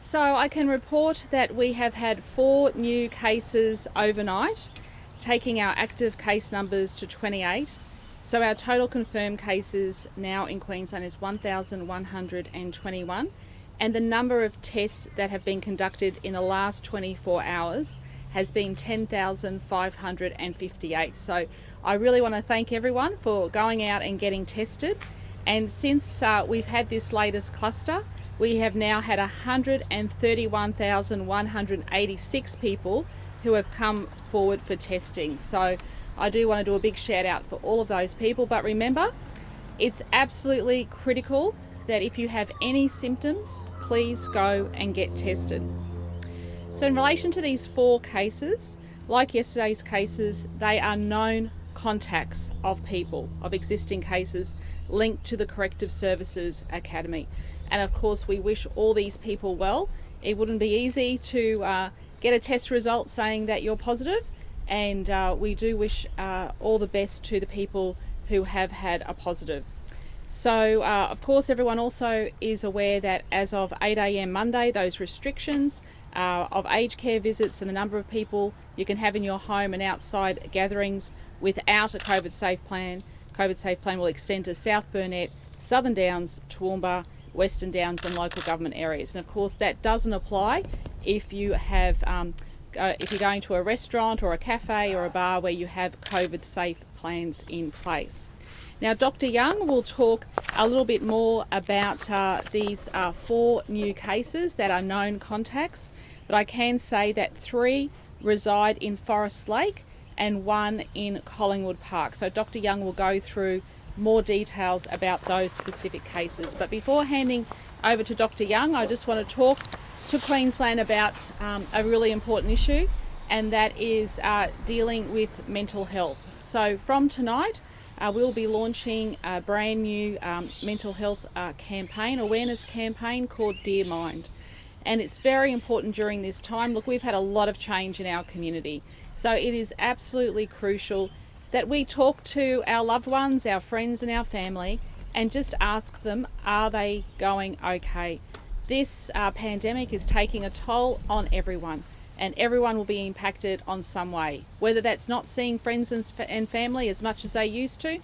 So I can report that we have had 4 new cases overnight, taking our active case numbers to 28. So our total confirmed cases now in Queensland is 1,121, and the number of tests that have been conducted in the last 24 hours has been 10,558. So I really want to thank everyone for going out and getting tested. And since we've had this latest cluster, we have now had 131,186 people who have come forward for testing. So I do want to do a big shout out for all of those people. But remember, it's absolutely critical that if you have any symptoms, please go and get tested. So in relation to these 4 cases, like yesterday's cases, they are known contacts of people, of existing cases linked to the Corrective Services Academy. And of course, we wish all these people well. It wouldn't be easy to get a test result saying that you're positive, and we do wish all the best to the people who have had a positive. So of course, everyone also is aware that as of 8 a.m. Monday, those restrictions of aged care visits and the number of people you can have in your home and outside gatherings without a COVID safe plan will extend to South Burnett, Southern Downs, Toowoomba, Western Downs and local government areas. And of course that doesn't apply if you have if you're going to a restaurant or a cafe or a bar where you have COVID safe plans in place. Now Dr. Young will talk a little bit more about these 4 new cases that are known contacts, but I can say that 3 reside in Forest Lake and 1 in Collingwood Park. So Dr. Young will go through more details about those specific cases. But before handing over to Dr. Young, I just want to talk to Queensland about a really important issue, and that is dealing with mental health. So from tonight, we'll be launching a brand new mental health awareness campaign called Dear Mind. And it's very important during this time. Look, we've had a lot of change in our community. So it is absolutely crucial that we talk to our loved ones, our friends and our family, and just ask them, are they going okay? This pandemic is taking a toll on everyone, and everyone will be impacted on some way, whether that's not seeing friends and family as much as they used to,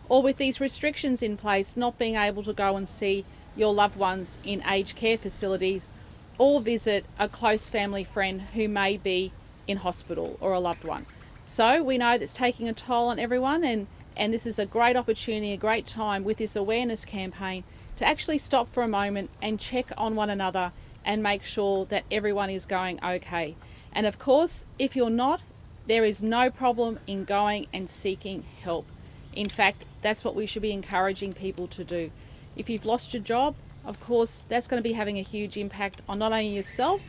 or with these restrictions in place, not being able to go and see your loved ones in aged care facilities or visit a close family friend who may be in hospital or a loved one. So we know that's taking a toll on everyone, and this is a great opportunity, a great time with this awareness campaign to actually stop for a moment and check on one another and make sure that everyone is going okay. And of course, if you're not, there is no problem in going and seeking help. In fact, that's what we should be encouraging people to do. If you've lost your job, of course, that's going to be having a huge impact on not only yourself,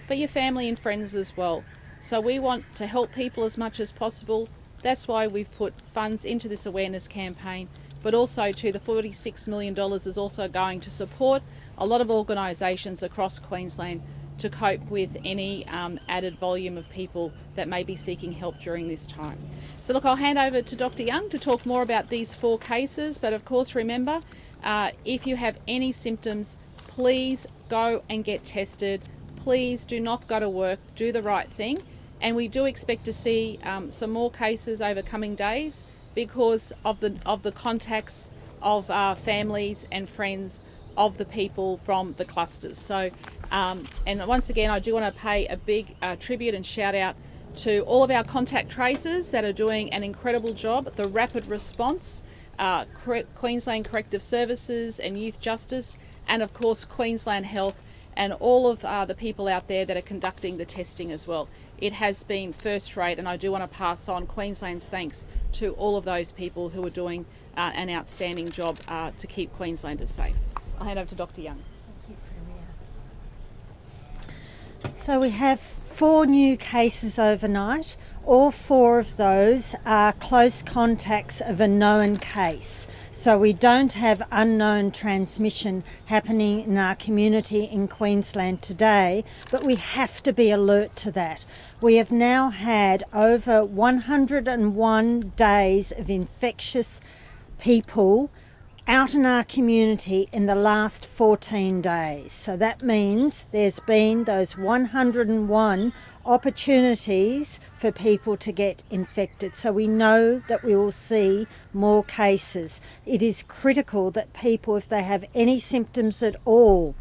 but your family and friends as well. So we want to help people as much as possible. That's why we've put funds into this awareness campaign, but also to the $46 million is also going to support a lot of organisations across Queensland to cope with any added volume of people that may be seeking help during this time. So look, I'll hand over to Dr. Young to talk more about these 4 cases, but of course remember, if you have any symptoms, please go and get tested. Please do not go to work, do the right thing. And we do expect to see some more cases over coming days because of the contacts of families and friends of the people from the clusters. So, and once again, I do want to pay a big tribute and shout out to all of our contact tracers that are doing an incredible job, the rapid response, Queensland Corrective Services and Youth Justice, and of course Queensland Health, and all of the people out there that are conducting the testing as well. It has been first rate, and I do want to pass on Queensland's thanks to all of those people who are doing an outstanding job to keep Queenslanders safe. I'll hand over to Dr. Young. Thank you, Premier. So we have 4 new cases overnight. All 4 of those are close contacts of a known case. So we don't have unknown transmission happening in our community in Queensland today, but we have to be alert to that. We have now had over 101 days of infectious people out in our community in the last 14 days. So that means there's been those 101 opportunities for people to get infected. So we know that we will see more cases. It is critical that people, if they have any symptoms at all,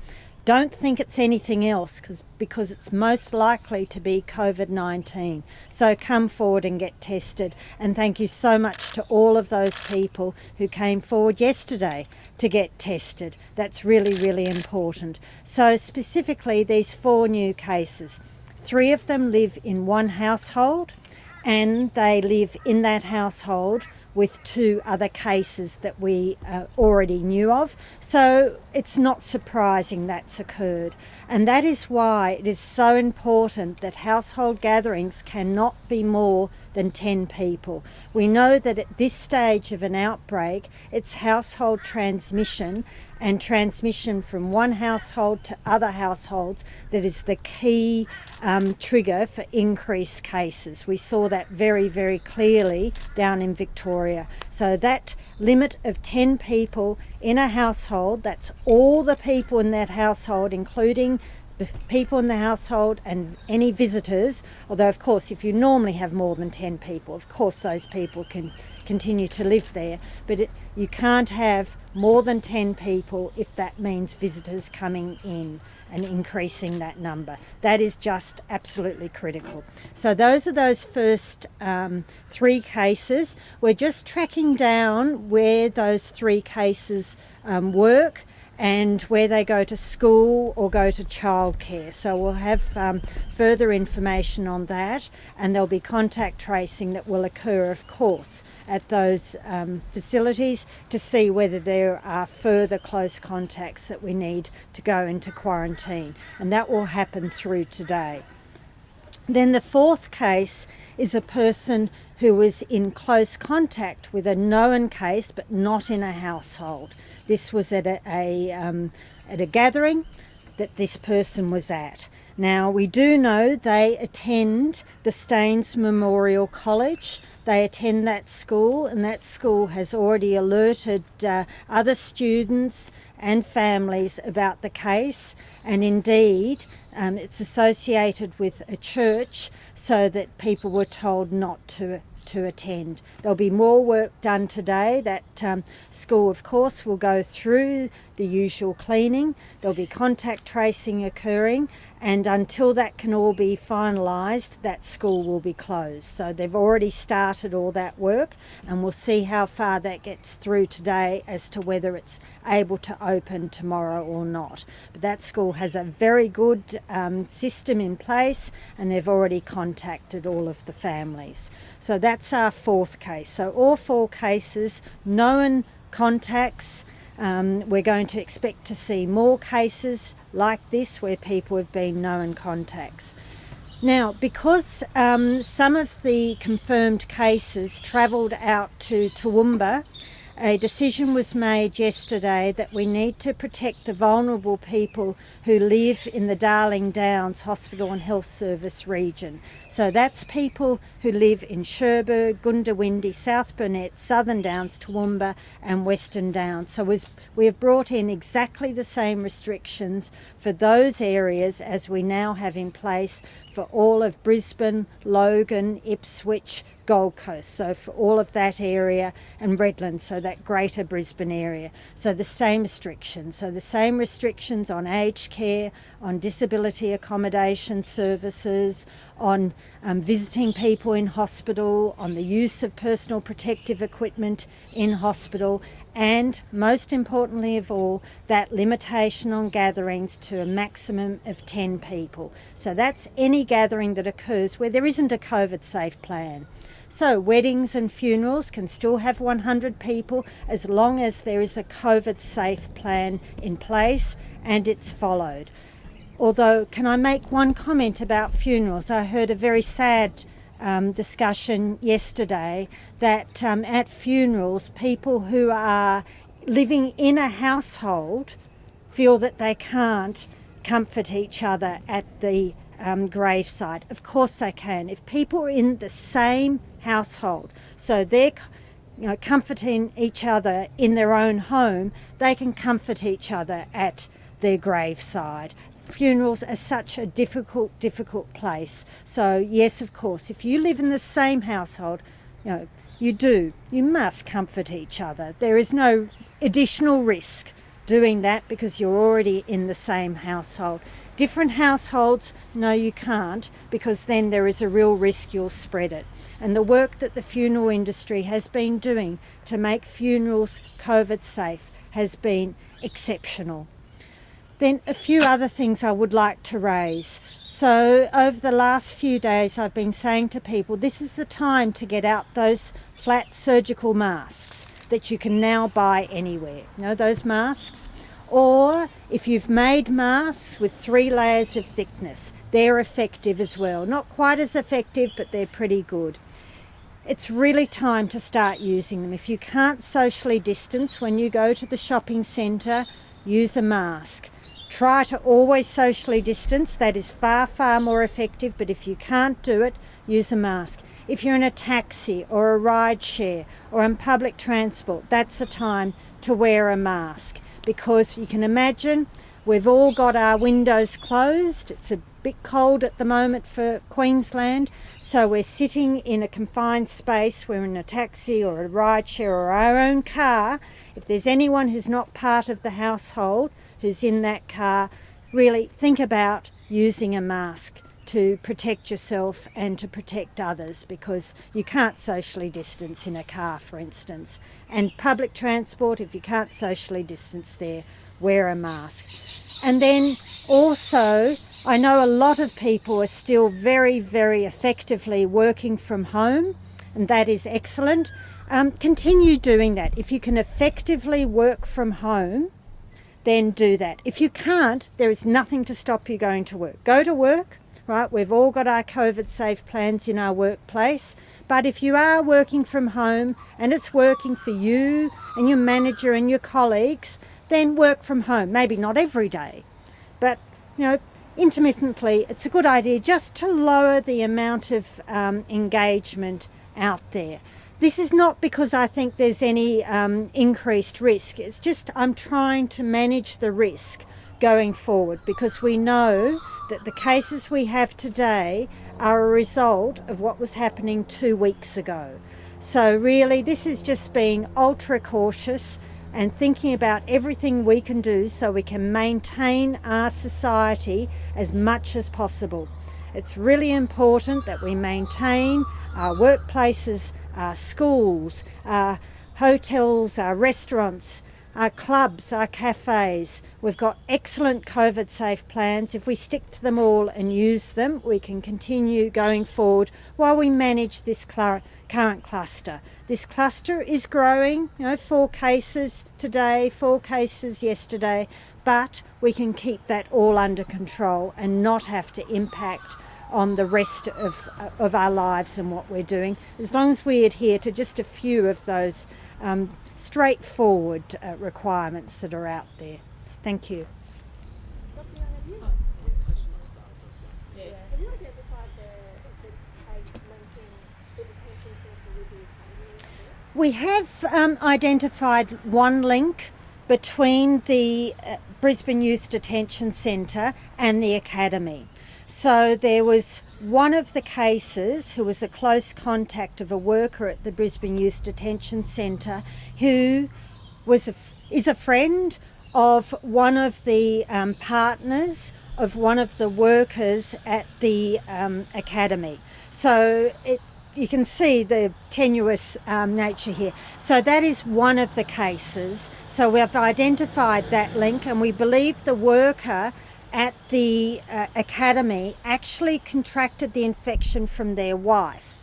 don't think it's anything else because it's most likely to be COVID-19. So come forward and get tested. And thank you so much to all of those people who came forward yesterday to get tested. That's really, really important. So specifically these 4 new cases, 3 of them live in one household and they live in that household with 2 other cases that we already knew of. So it's not surprising that's occurred. And that is why it is so important that household gatherings cannot be more than 10 people. We know that at this stage of an outbreak, it's household transmission and transmission from one household to other households that is the key trigger for increased cases. We saw that very, very clearly down in Victoria. So that limit of 10 people in a household, that's all the people in that household, including the people in the household and any visitors, although of course if you normally have more than 10 people, of course those people can continue to live there, but you can't have more than 10 people if that means visitors coming in and increasing that number. That is just absolutely critical. So those are those first 3 cases. We're just tracking down where those 3 cases work and where they go to school or go to childcare. So we'll have further information on that, and there'll be contact tracing that will occur, of course, at those facilities to see whether there are further close contacts that we need to go into quarantine, and that will happen through today. Then the 4th case is a person who was in close contact with a known case but not in a household. This was at a gathering that this person was at. Now we do know they attend the Staines Memorial College. They attend that school, and that school has already alerted other students and families about the case, and indeed it's associated with a church so that people were told not to attend. There'll be more work done today. That school, of course, will go through the usual cleaning. There'll be contact tracing occurring, and until that can all be finalised, that school will be closed. So they've already started all that work, and we'll see how far that gets through today as to whether it's able to open tomorrow or not. But that school has a very good system in place, and they've already contacted all of the families. So that's our 4th case. So all 4 cases, known contacts. We're going to expect to see more cases like this where people have been known contacts. Now, because some of the confirmed cases travelled out to Toowoomba, a decision was made yesterday that we need to protect the vulnerable people who live in the Darling Downs Hospital and Health Service region. So that's people who live in Cherbourg, Goondiwindi, South Burnett, Southern Downs, Toowoomba and Western Downs. So we have brought in exactly the same restrictions for those areas as we now have in place for all of Brisbane, Logan, Ipswich, Gold Coast, so for all of that area, and Redlands, so that greater Brisbane area. So the same restrictions. So the same restrictions on aged care, on disability accommodation services, on visiting people in hospital, on the use of personal protective equipment in hospital, and most importantly of all, that limitation on gatherings to a maximum of 10 people. So that's any gathering that occurs where there isn't a COVID safe plan. So weddings and funerals can still have 100 people as long as there is a COVID safe plan in place and it's followed. Although, can I make one comment about funerals? I heard a very sad discussion yesterday that at funerals, people who are living in a household feel that they can't comfort each other at the gravesite. Of course they can. If people are in the same household, so they're comforting each other in their own home, they can comfort each other at their graveside. Funerals are such a difficult place. So yes, of course, if you live in the same household, you must comfort each other. There is no additional risk doing that because you're already in the same household. Different households, no, you can't, because then there is a real risk you'll spread it. And the work that the funeral industry has been doing to make funerals COVID safe has been exceptional. Then a few other things I would like to raise. So over the last few days I've been saying to people, this is the time to get out those flat surgical masks that you can now buy anywhere. Those masks? Or if you've made masks with 3 layers of thickness, they're effective as well. Not quite as effective, but they're pretty good. It's really time to start using them. If you can't socially distance when you go to the shopping centre, use a mask. Try to always socially distance. That is far, far more effective, but if you can't do it, use a mask. If you're in a taxi or a ride share or in public transport, that's the time to wear a mask, because you can imagine we've all got our windows closed. It's a bit cold at the moment for Queensland, so we're sitting in a confined space. We're in a taxi or a ride share or our own car. If there's anyone who's not part of the household who's in that car, really think about using a mask to protect yourself and to protect others, because you can't socially distance in a car, for instance. And public transport, if you can't socially distance there, wear a mask. And then also, I know a lot of people are still very, very effectively working from home, and that is excellent. Continue doing that. If you can effectively work from home, then do that. If you can't, there is nothing to stop you going to work. Go to work, right? We've all got our COVID safe plans in our workplace. But if you are working from home and it's working for you and your manager and your colleagues, then work from home. Maybe not every day, but intermittently, it's a good idea just to lower the amount of engagement out there. This is not because I think there's any increased risk. It's just I'm trying to manage the risk going forward, because we know that the cases we have today are a result of what was happening 2 weeks ago. So really, this is just being ultra cautious and thinking about everything we can do so we can maintain our society as much as possible. It's really important that we maintain our workplaces, our schools, our hotels, our restaurants, our clubs, our cafes. We've got excellent COVID safe plans. If we stick to them all and use them, we can continue going forward while we manage this current cluster. This cluster is growing, 4 cases today, 4 cases yesterday, but we can keep that all under control and not have to impact on the rest of our lives and what we're doing, as long as we adhere to just a few of those straightforward requirements that are out there. Thank you. We have identified one link between the Brisbane Youth Detention Centre and the Academy. So there was one of the cases who was a close contact of a worker at the Brisbane Youth Detention Centre who is a friend of one of the partners of one of the workers at the Academy. So you can see the tenuous nature here. So that is one of the cases. So we have identified that link, and we believe the worker at the Academy actually contracted the infection from their wife,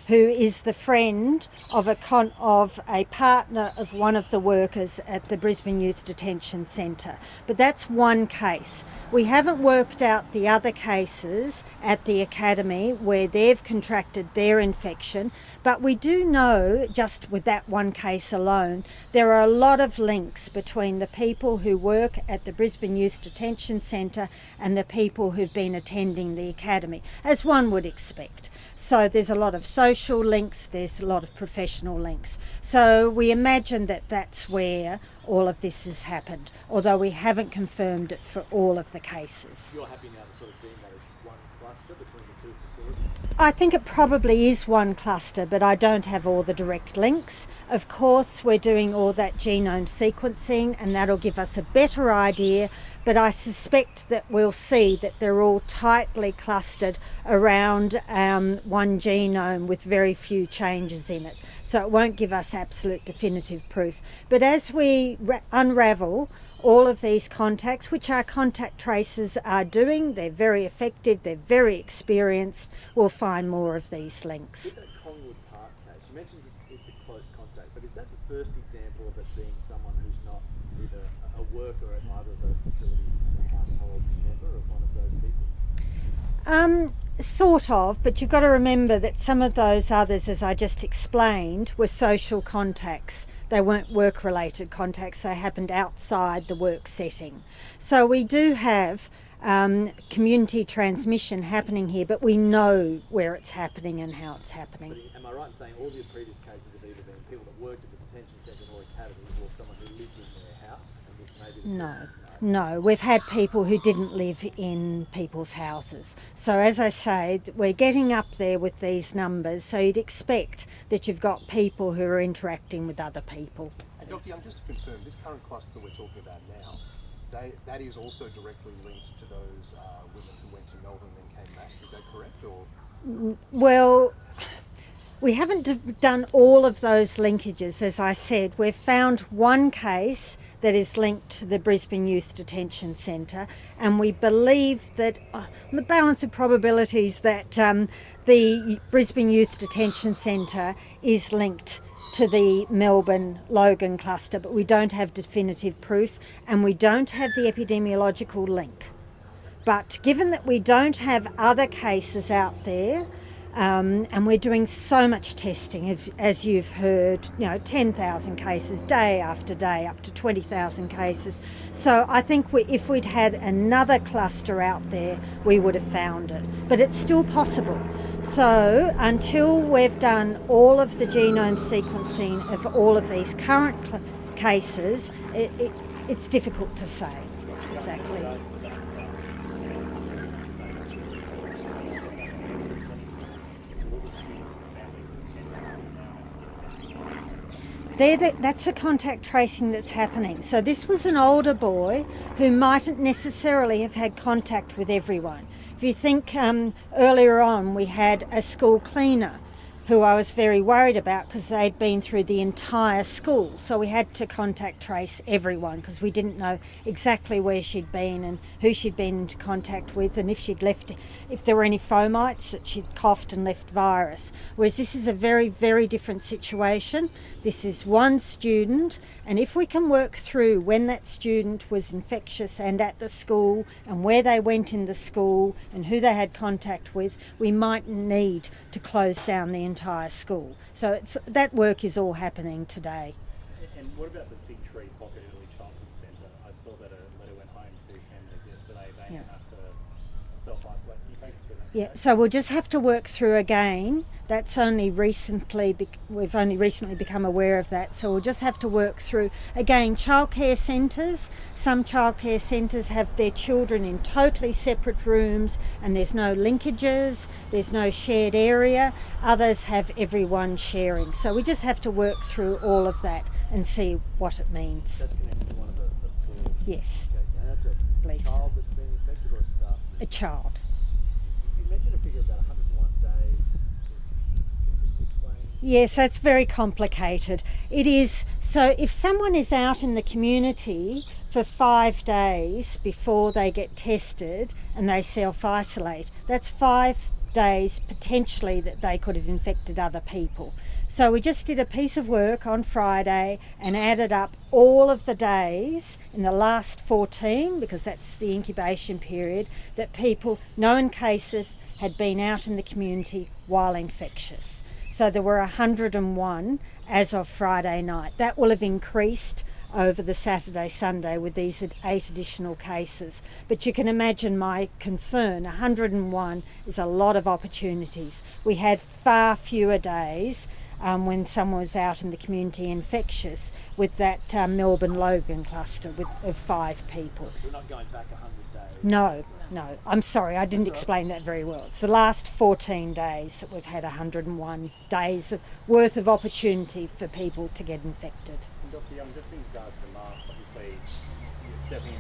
who is the friend of a partner of one of the workers at the Brisbane Youth Detention Centre. But that's one case. We haven't worked out the other cases at the Academy where they've contracted their infection, but we do know, just with that one case alone, there are a lot of links between the people who work at the Brisbane Youth Detention Centre and the people who've been attending the Academy, as one would expect. So there's a lot of social social links, there's a lot of professional links. So we imagine that that's where all of this has happened, although we haven't confirmed it for all of the cases. You're happy now to sort of deem that as one cluster between the two facilities? I think it probably is one cluster, but I don't have all the direct links. Of course, we're doing all that genome sequencing, and that'll give us a better idea, but I suspect that we'll see that they're all tightly clustered around one genome with very few changes in it. So it won't give us absolute definitive proof. But as we unravel all of these contacts, which our contact tracers are doing, they're very effective, they're very experienced, we'll find more of these links. With that Collingwood Park case, you mentioned it's a close contact, but is that the first example of it being someone who's not either a worker at either of those facilities and a household member of one of those people? Sort of, but you've got to remember that some of those others, as I just explained, were social contacts. They weren't work-related contacts, they happened outside the work setting. So we do have community transmission happening here, but we know where it's happening and how it's happening. But am I right in saying all of your previous cases have either been people that worked at the detention centre or academy, or someone who lived in their house, and this may be the No. case? No, we've had people who didn't live in people's houses. So as I say, we're getting up there with these numbers, so you'd expect that you've got people who are interacting with other people. And Dr. Young, just to confirm, this current cluster that we're talking about now, that is also directly linked to those women who went to Melbourne and then came back, is that correct? Or? Well, we haven't done all of those linkages. As I said, we've found one case that is linked to the Brisbane Youth Detention Centre, and we believe that on the balance of probabilities that the Brisbane Youth Detention Centre is linked to the Melbourne Logan cluster, but we don't have definitive proof and we don't have the epidemiological link. But given that we don't have other cases out there, and we're doing so much testing, as you've heard, 10,000 cases day after day, up to 20,000 cases. So I think if we'd had another cluster out there, we would have found it. But it's still possible. So until we've done all of the genome sequencing of all of these current cases, it's difficult to say exactly. That's the contact tracing that's happening. So this was an older boy who mightn't necessarily have had contact with everyone. If you think earlier on we had a school cleaner who I was very worried about because they'd been through the entire school. So we had to contact trace everyone because we didn't know exactly where she'd been and who she'd been into contact with, and if there were any fomites that she'd coughed and left virus. Whereas this is a very, very different situation. This is one student, and if we can work through when that student was infectious and at the school and where they went in the school and who they had contact with, we might need to close down the entire school. So that work is all happening today. And what about the Big Tree Pocket Early Childhood Centre? I saw that a letter went home to families yesterday. They have to self-isolate. Can you take us through that? Yeah, so we'll just have to work through again. That's we've only recently become aware of that, so we'll just have to work through again. Childcare centres, some childcare centres have their children in totally separate rooms and there's no linkages, there's no shared area. Others have everyone sharing, so we just have to work through all of that and see what it means. That's connected to one of the four. Yes, Okay, now that's a believe so. child that's been infected or a staff? A child. You mentioned a figure of about 101 days. Can you just explain? Yes, that's very complicated. It is, so if someone is out in the community for 5 days before they get tested and they self-isolate, that's 5 days potentially that they could have infected other people. So we just did a piece of work on Friday and added up all of the days in the last 14, because that's the incubation period, that people, known cases, had been out in the community while infectious. So there were 101 as of Friday night. That will have increased over the Saturday, Sunday with these 8 additional cases. But you can imagine my concern. 101 is a lot of opportunities. We had far fewer days when someone was out in the community infectious with that Melbourne Logan cluster of 5 people. We're not going back 100 days. No. I'm sorry, I didn't explain that very well. It's the last 14 days that we've had 101 days worth of opportunity for people to get infected. And Dr. Young, just in regards to masks, obviously you're stepping up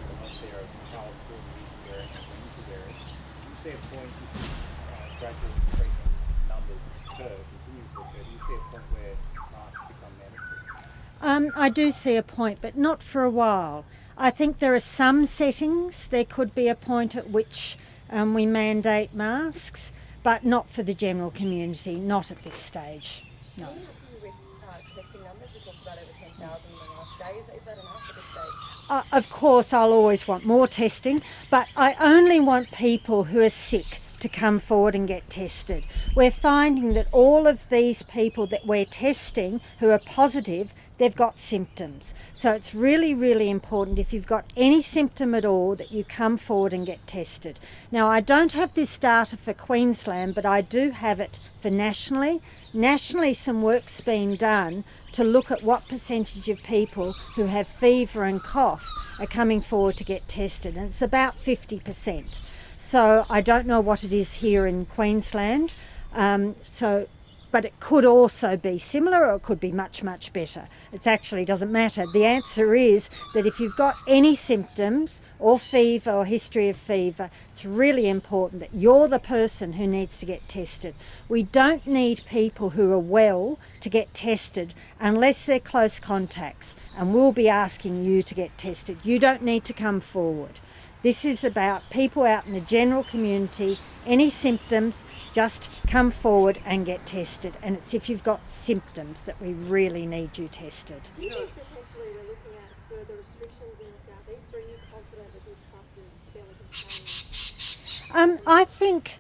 the knots there of how important it is to wear it and when to wear it. Do you see a point with gradual increasing numbers continue to occur? Do you see a point where masks become mandatory? I do see a point, but not for a while. I think there are some settings, there could be a point at which we mandate masks, but not for the general community, not at this stage, no. With testing numbers, we talked about over 10,000 in the last day. Is that enough at this stage? Of course, I'll always want more testing, but I only want people who are sick to come forward and get tested. We're finding that all of these people that we're testing who are positive, they've got symptoms. So it's really, really important if you've got any symptom at all that you come forward and get tested. Now, I don't have this data for Queensland, but I do have it for nationally. Nationally, some work's been done to look at what percentage of people who have fever and cough are coming forward to get tested, and it's about 50%. So I don't know what it is here in Queensland, but it could also be similar, or it could be much, much better. It actually doesn't matter. The answer is that if you've got any symptoms or fever or history of fever, it's really important that you're the person who needs to get tested. We don't need people who are well to get tested unless they're close contacts, and we'll be asking you to get tested. You don't need to come forward. This is about people out in the general community. Any symptoms, just come forward and get tested. And it's if you've got symptoms that we really need you tested. Do you think potentially we're looking at further restrictions in the southeast, or are you confident that this cluster is fairly contained?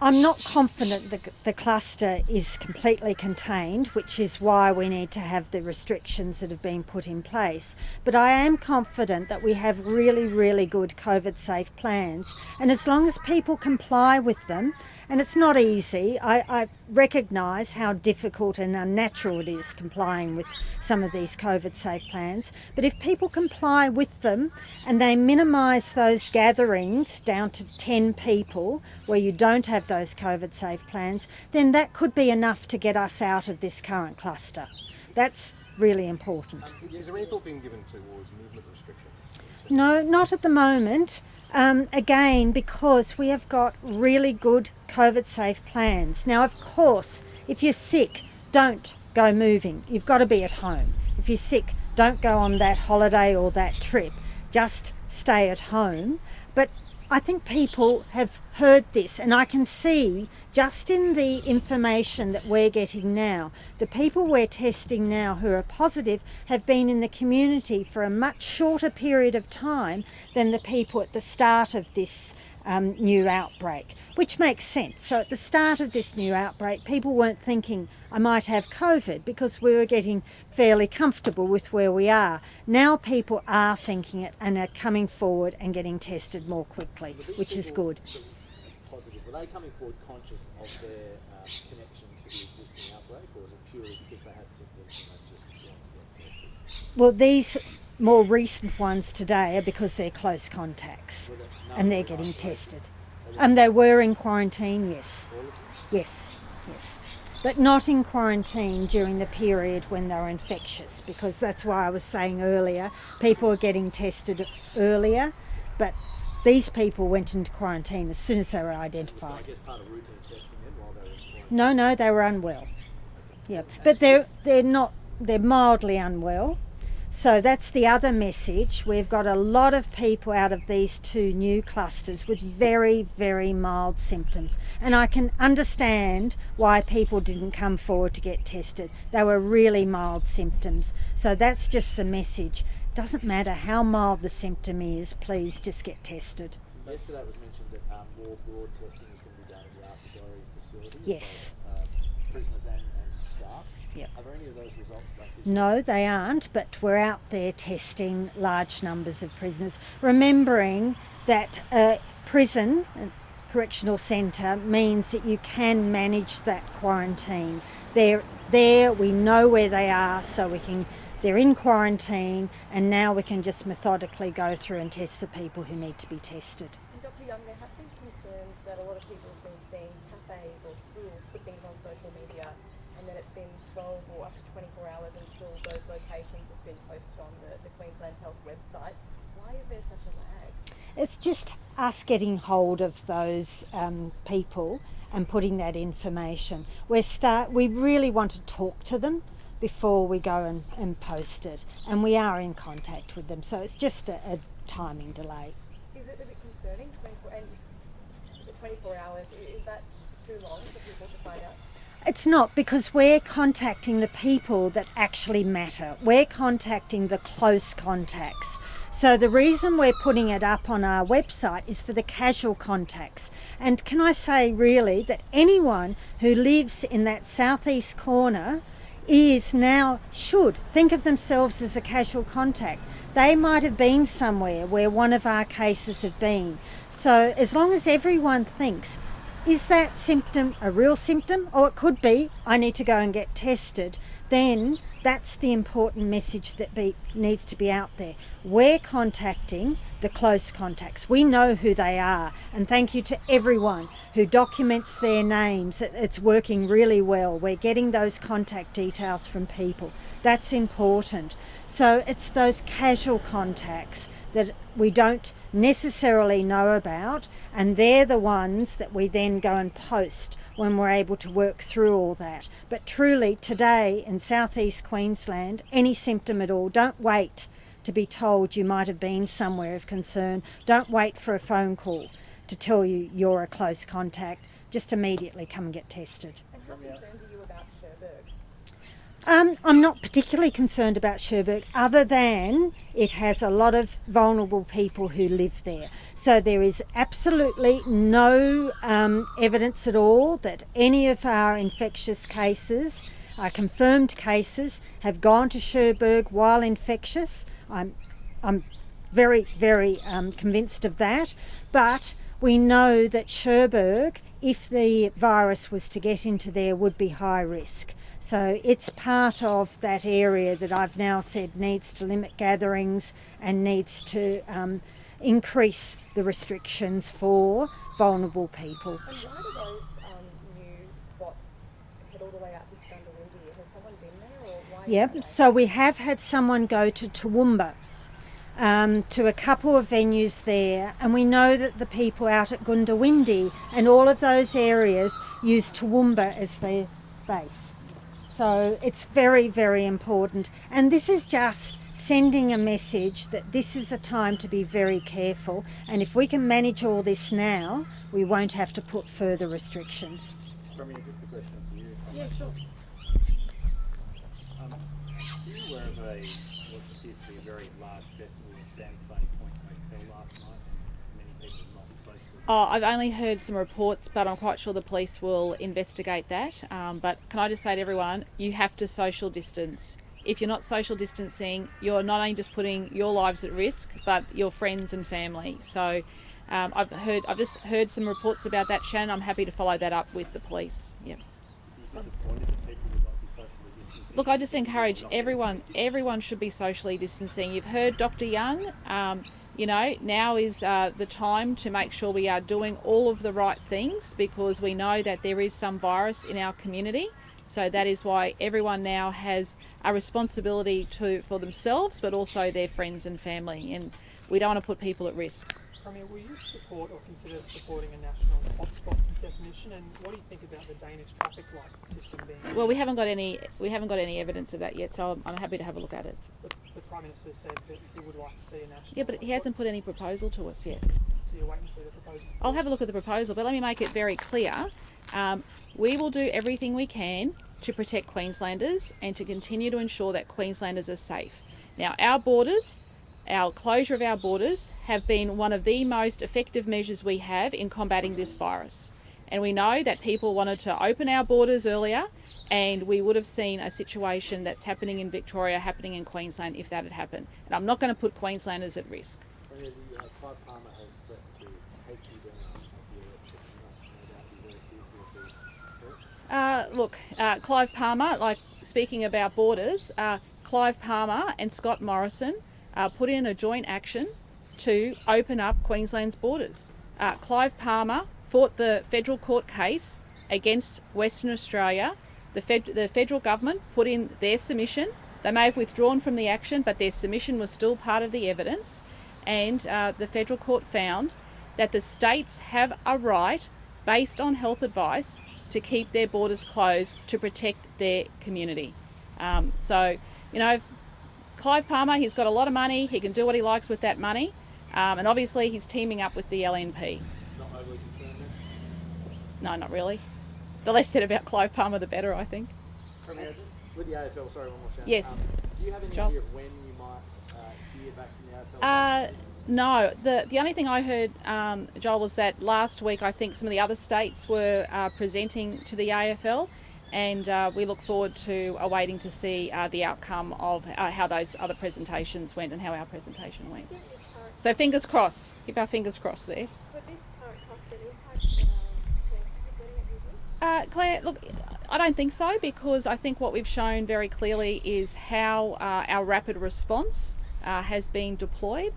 I'm not confident that the cluster is completely contained, which is why we need to have the restrictions that have been put in place. But I am confident that we have really, really good COVID-safe plans. And as long as people comply with them, and it's not easy, I recognise how difficult and unnatural it is complying with some of these COVID-safe plans. But if people comply with them and they minimise those gatherings down to 10 people where you don't have those COVID-safe plans, then that could be enough to get us out of this current cluster. That's really important. Is there any thought being given towards movement restrictions? No, not at the moment. Again, because we have got really good COVID-safe plans. Now, of course, if you're sick, don't go moving. You've got to be at home. If you're sick, don't go on that holiday or that trip. Just stay at home. But I think people have heard this, and I can see just in the information that we're getting now, the people we're testing now who are positive have been in the community for a much shorter period of time than the people at the start of this new outbreak, which makes sense. So at the start of this new outbreak, people weren't thinking, I might have COVID, because we were getting fairly comfortable with where we are. Now people are thinking it and are coming forward and getting tested more quickly, which is good. Positive. Were they coming forward conscious of their connection to the existing outbreak, or was it purely because they had symptoms and they just wanted to get tested? Well, these more recent ones today are because they're close contacts and they're getting tested. And they were in quarantine, yes. Yes. But not in quarantine during the period when they were infectious, because that's why I was saying earlier, people are getting tested earlier, but these people went into quarantine as soon as they were identified. So I guess part of routine testing then while they were in quarantine? No, they were unwell. Yeah, but they're mildly unwell. So that's the other message. We've got a lot of people out of these 2 new clusters with very, very mild symptoms. And I can understand why people didn't come forward to get tested. They were really mild symptoms. So that's just the message. Doesn't matter how mild the symptom is, please just get tested. Yesterday it was mentioned that more broad testing is going to be done in the Arthur facility. Yes. prisoners and staff. Yep. Are there any of those results back this No, they aren't, but we're out there testing large numbers of prisoners, remembering that a prison, a correctional centre, means that you can manage that quarantine. They're there, we know where they are, so they're in quarantine, and now we can just methodically go through and test the people who need to be tested. And Dr. Young, there have been concerns that a lot of people have been seeing cafes or schools put things on social media, and then it's been 12 or up to 24 hours until those locations have been posted on the Queensland Health website. Why is there such a lag? It's just us getting hold of those people and putting that information. We really want to talk to them before we go and post it, and we are in contact with them, so it's just a timing delay. Is it a bit concerning, 24 hours, is that too long for people to find out? It's not, because we're contacting the people that actually matter. We're contacting the close contacts. So the reason we're putting it up on our website is for the casual contacts. And can I say really that anyone who lives in that southeast corner should think of themselves as a casual contact. They might have been somewhere where one of our cases have been. So as long as everyone thinks, is that symptom a real symptom? Or it could be, I need to go and get tested. Then that's the important message that needs to be out there. We're contacting the close contacts. We know who they are. And thank you to everyone who documents their names. It's working really well. We're getting those contact details from people. That's important. So it's those casual contacts that we don't necessarily know about, and they're the ones that we then go and post when we're able to work through all that. But truly today in southeast Queensland, any symptom at all, don't wait to be told you might have been somewhere of concern. Don't wait for a phone call to tell you you're a close contact. Just immediately come and get tested. And how concerned are you about Cherbourg? I'm not particularly concerned about Cherbourg, other than it has a lot of vulnerable people who live there. So there is absolutely no evidence at all that any of our infectious cases, our confirmed cases, have gone to Cherbourg while infectious. I'm very, very convinced of that. But we know that Cherbourg, if the virus was to get into there, would be high risk. So it's part of that area that I've now said needs to limit gatherings and needs to increase the restrictions for vulnerable people. And why do those new spots head all the way out to Gundawindi? Has someone been there, or why? Yep, so we have had someone go to Toowoomba, to a couple of venues there, and we know that the people out at Gundawindi and all of those areas use Toowoomba as their base. So it's very, very important. And this is just sending a message that this is a time to be very careful. And if we can manage all this now, we won't have to put further restrictions. From just a question for you. Yeah, sure. Are you aware of what appears to be a very large festival in Sandstone Point Hotel last night, and many people not socially? I've only heard some reports, but I'm quite sure the police will investigate that. But can I just say to everyone, you have to social distance. If you're not social distancing, you're not only just putting your lives at risk, but your friends and family. So I've just heard some reports about that, Shannon. I'm happy to follow that up with the police. Yep. Are you disappointed that people would not be socially distancing? Look, I just encourage everyone should be socially distancing. You've heard Dr. Young. Now is the time to make sure we are doing all of the right things, because we know that there is some virus in our community. So that is why everyone now has a responsibility for themselves, but also their friends and family. And we don't want to put people at risk. Premier, will you support or consider supporting a national hotspot definition? And what do you think about the Danish traffic light system being? Well, we haven't got any evidence of that yet, so I'm happy to have a look at it. The Prime Minister said that he would like to see a national. Yeah, but he hasn't put any proposal to us yet. So you're waiting to see the proposal. I'll have a look at the proposal, but let me make it very clear. We will do everything we can to protect Queenslanders and to continue to ensure that Queenslanders are safe. Now, our closure of our borders have been one of the most effective measures we have in combating this virus. And we know that people wanted to open our borders earlier, and we would have seen a situation that's happening in Victoria happening in Queensland if that had happened. And I'm not going to put Queenslanders at risk. Clive Palmer has threatened to take you down at the election. You must no doubt be very fearful of these threats. Clive Palmer, like speaking about borders, Clive Palmer and Scott Morrison put in a joint action to open up Queensland's borders. Clive Palmer fought the federal court case against Western Australia. The federal government put in their submission. They may have withdrawn from the action, but their submission was still part of the evidence. And the federal court found that the states have a right, based on health advice, to keep their borders closed to protect their community. So, you know, Clive Palmer, he's got a lot of money. He can do what he likes with that money. And obviously he's teaming up with the LNP. Not overly concerned then? No, not really. The less said about Clive Palmer, the better, I think. Premier, with the AFL, sorry, one more chance. Yes. Do you have any Joel? idea of when you might hear back from the AFL? No, the only thing I heard, Joel, was that last week I think some of the other states were presenting to the AFL, and we look forward to waiting to see the outcome of how those other presentations went and how our presentation went. So fingers crossed. Keep our fingers crossed there. Would this current cost an impact chances of getting it moving? Claire, look, I don't think so, because I think what we've shown very clearly is how our rapid response has been deployed.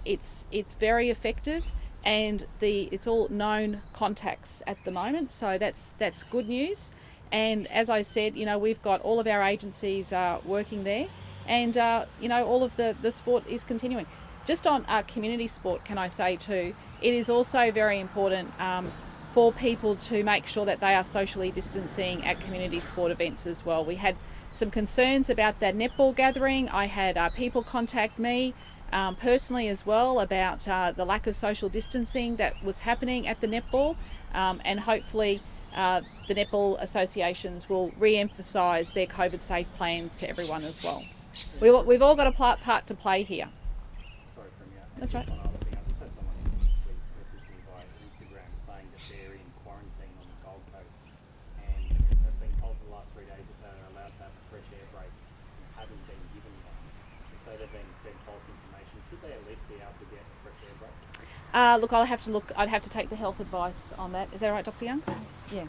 It's very effective, and it's all known contacts at the moment, so that's good news. And as I said, you know, we've got all of our agencies working there, and you know, all of the sport is continuing. Just on community sport, can I say too, it is also very important for people to make sure that they are socially distancing at community sport events as well. We had some concerns about that netball gathering. I had people contact me personally as well about the lack of social distancing that was happening at the netball, and hopefully the netball associations will re-emphasise their COVID safe plans to everyone as well. We've all got a part to play here. Sorry, Premier. That's right. One other thing, I just had someone message me via Instagram saying that they're in quarantine on the Gold Coast, and they've been told for the last 3 days that they're allowed to have a fresh air break and haven't been given one. So they've been fed false information. Should they at least be able to get a fresh air break? Look, I'd have to take the health advice on that. Is that right, Dr. Young? Yeah.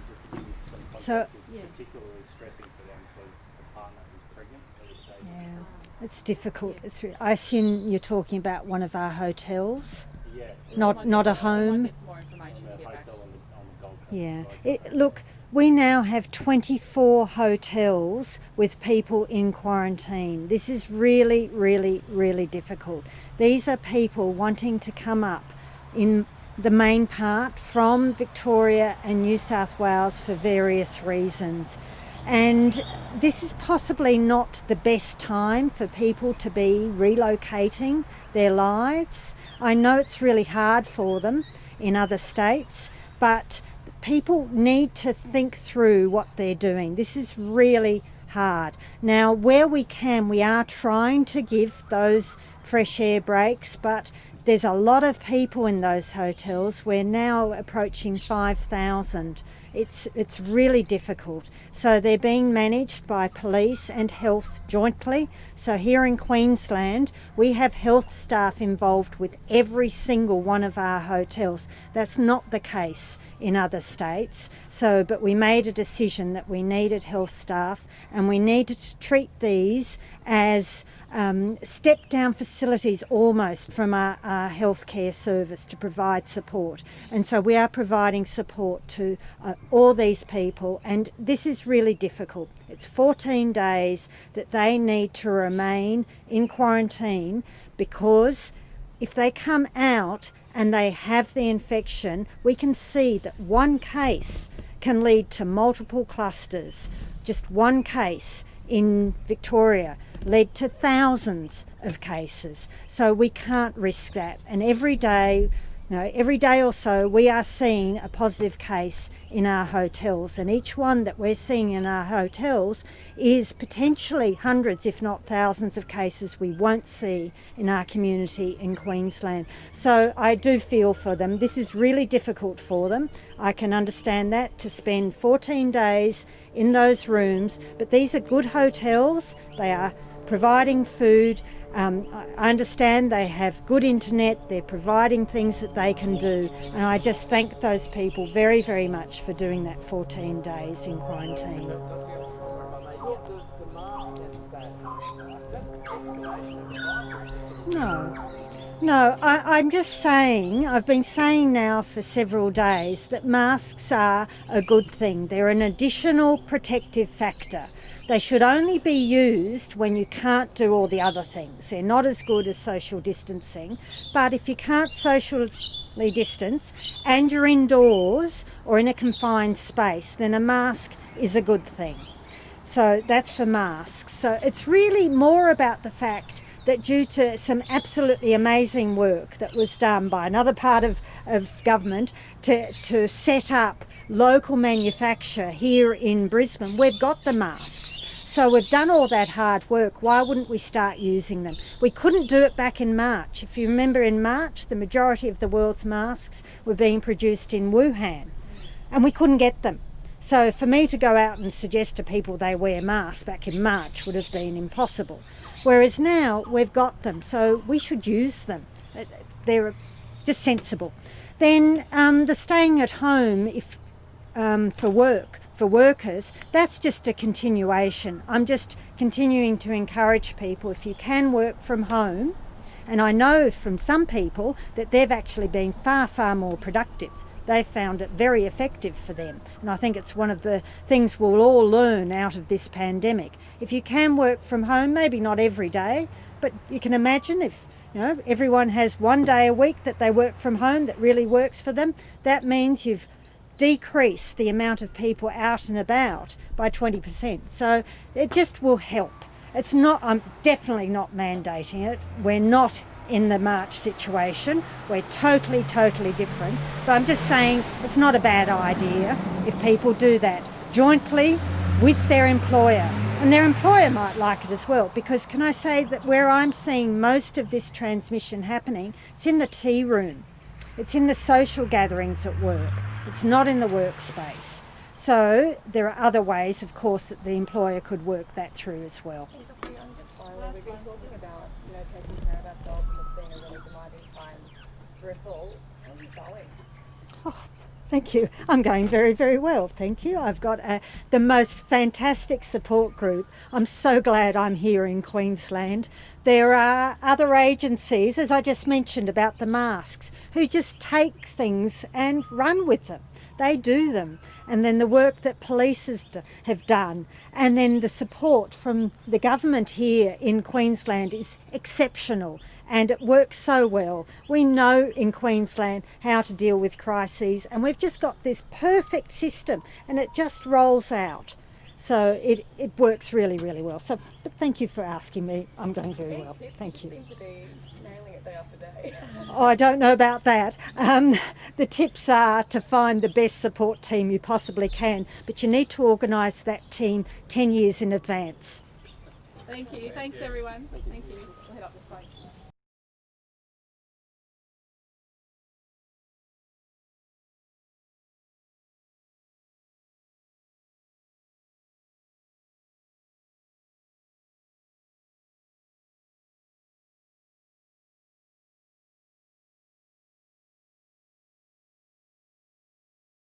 Just to give you some context, So- it's particularly stressing for them because the partner is pregnant at this stage. Yeah, it's difficult. I assume you're talking about one of our hotels, Yeah. not a I home. might get some more information On to the get back. hotel on the Gold Coast. Yeah. Look, we now have 24 hotels with people in quarantine. This is really, really, really difficult. These are people wanting to come up in the main part from Victoria and New South Wales for various reasons. And this is possibly not the best time for people to be relocating their lives. I know it's really hard for them in other states, but people need to think through what they're doing. This is really hard. Now, where we can, we are trying to give those fresh air breaks, but there's a lot of people in those hotels. We're now approaching 5,000. It's really difficult. So they're being managed by police and health jointly. So here in Queensland, we have health staff involved with every single one of our hotels. That's not the case in other states. But we made a decision that we needed health staff, and we needed to treat these as step-down facilities almost from our healthcare service to provide support. And so we are providing support to all these people, and this is really difficult. It's 14 days that they need to remain in quarantine, because if they come out and they have the infection, we can see that one case can lead to multiple clusters. Just one case in Victoria led to thousands of cases. So we can't risk that. And every day every day or so we are seeing a positive case in our hotels, and each one that we're seeing in our hotels is potentially hundreds if not thousands of cases we won't see in our community in Queensland. So I do feel for them. This is really difficult for them. I can understand that, to spend 14 days in those rooms, but these are good hotels. They are providing food. I understand they have good internet, they're providing things that they can do, and I just thank those people very, very much for doing that 14 days in quarantine. No, I'm just saying, I've been saying now for several days that masks are a good thing. They're an additional protective factor. They should only be used when you can't do all the other things. They're not as good as social distancing, but if you can't socially distance and you're indoors or in a confined space, then a mask is a good thing. So that's for masks. So it's really more about the fact that due to some absolutely amazing work that was done by another part of government to set up local manufacture here in Brisbane, we've got the masks. So we've done all that hard work. Why wouldn't we start using them? We couldn't do it back in March. If you remember, in March, the majority of the world's masks were being produced in Wuhan, and we couldn't get them. So for me to go out and suggest to people they wear masks back in March would have been impossible. Whereas now we've got them, so we should use them. They're just sensible. Then the staying at home for workers, that's just a continuation. I'm just continuing to encourage people, if you can work from home, and I know from some people that they've actually been far, far more productive. They've found it very effective for them, and I think it's one of the things we'll all learn out of this pandemic. If you can work from home, maybe not every day, but you can imagine if everyone has one day a week that they work from home that really works for them, that means you've decreased the amount of people out and about by 20%. So it just will help. It's not, I'm definitely not mandating it. We're not in the March situation. We're totally, totally different. But I'm just saying it's not a bad idea if people do that jointly with their employer. And their employer might like it as well, because can I say that where I'm seeing most of this transmission happening, it's in the tea room. It's in the social gatherings at work. It's not in the workspace. So there are other ways, of course, that the employer could work that through as well. I'm just finally, we've been talking about, taking care of ourselves and this being a really demanding time for us all. How are you going? Thank you. I'm going very, very well. Thank you. I've got the most fantastic support group. I'm so glad I'm here in Queensland. There are other agencies, as I just mentioned about the masks, who just take things and run with them. They do them. And then the work that police have done, and then the support from the government here in Queensland is exceptional. And it works so well. We know in Queensland how to deal with crises, and we've just got this perfect system, and it just rolls out. So it works really, really well. So, but thank you for asking me. I'm going very well. Thank you. You seem to be nailing it day after day. Oh, I don't know about that. The tips are to find the best support team you possibly can, but you need to organise that team 10 years in advance. Thank you. Thanks everyone. Thank you. We'll head up this way.